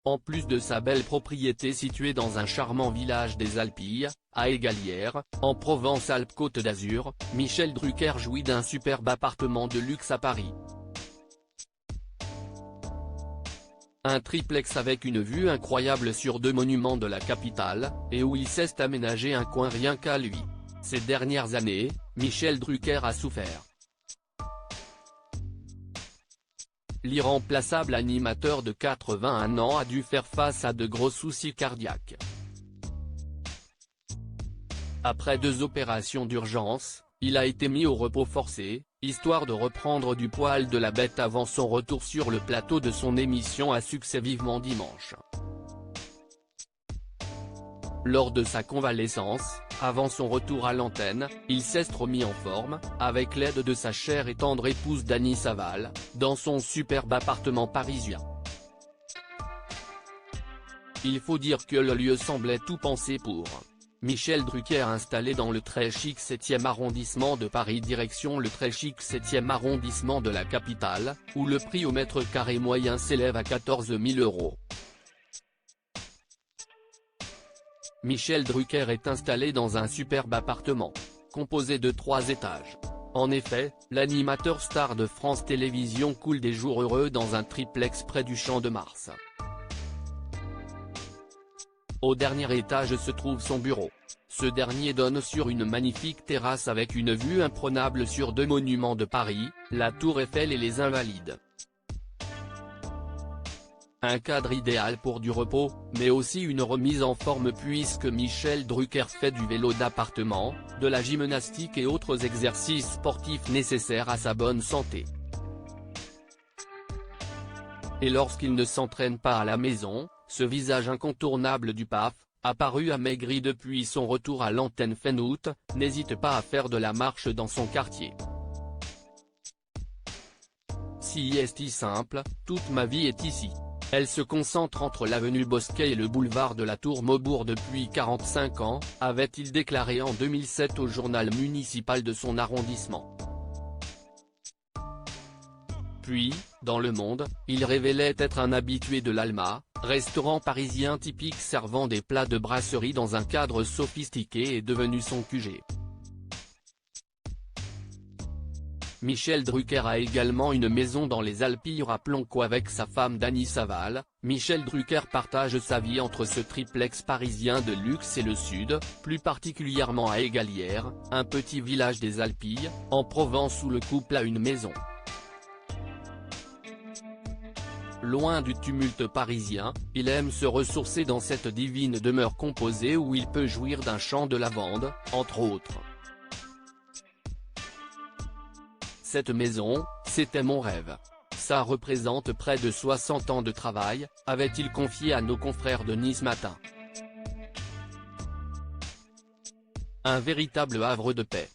En plus de sa belle propriété située dans un charmant village des Alpilles, à Égalières, en Provence-Alpes-Côte d'Azur, Michel Drucker jouit d'un superbe appartement de luxe à Paris. Un triplex avec une vue incroyable sur 2 monuments de la capitale, et où il s'est aménagé un coin rien qu'à lui. Ces dernières années, Michel Drucker a souffert. L'irremplaçable animateur de 81 ans a dû faire face à de gros soucis cardiaques. Après 2 opérations d'urgence, il a été mis au repos forcé, histoire de reprendre du poil de la bête avant son retour sur le plateau de son émission à succès Vivement Dimanche. Lors de sa convalescence, avant son retour à l'antenne, il s'est remis en forme, avec l'aide de sa chère et tendre épouse Dany Saval, dans son superbe appartement parisien. Il faut dire que le lieu semblait tout pensé pour Michel Drucker, installé dans le très chic 7e arrondissement de Paris direction le très chic 7e arrondissement de la capitale, où le prix au mètre carré moyen s'élève à 14 000 €. Michel Drucker est installé dans un superbe appartement, composé de 3 étages. En effet, l'animateur star de France Télévisions coule des jours heureux dans un triplex près du Champ de Mars. Au dernier étage se trouve son bureau. Ce dernier donne sur une magnifique terrasse avec une vue imprenable sur 2 monuments de Paris, la Tour Eiffel et les Invalides. Un cadre idéal pour du repos, mais aussi une remise en forme puisque Michel Drucker fait du vélo d'appartement, de la gymnastique et autres exercices sportifs nécessaires à sa bonne santé. Et lorsqu'il ne s'entraîne pas à la maison, ce visage incontournable du PAF, apparu amaigri depuis son retour à l'antenne fin août, n'hésite pas à faire de la marche dans son quartier. Si est simple, toute ma vie est ici. Elle se concentre entre l'avenue Bosquet et le boulevard de la Tour Maubourg depuis 45 ans, avait-il déclaré en 2007 au journal municipal de son arrondissement. Puis, dans Le Monde, il révélait être un habitué de l'Alma, restaurant parisien typique servant des plats de brasserie dans un cadre sophistiqué et devenu son QG. Michel Drucker a également une maison dans les Alpilles. Rappelons qu'avec sa femme Dany Saval, Michel Drucker partage sa vie entre ce triplex parisien de luxe et le sud, plus particulièrement à Égalières, un petit village des Alpilles, en Provence où le couple a une maison. Loin du tumulte parisien, il aime se ressourcer dans cette divine demeure composée où il peut jouir d'un champ de lavande, entre autres. Cette maison, c'était mon rêve. Ça représente près de 60 ans de travail, avait-il confié à nos confrères de Nice Matin. Un véritable havre de paix.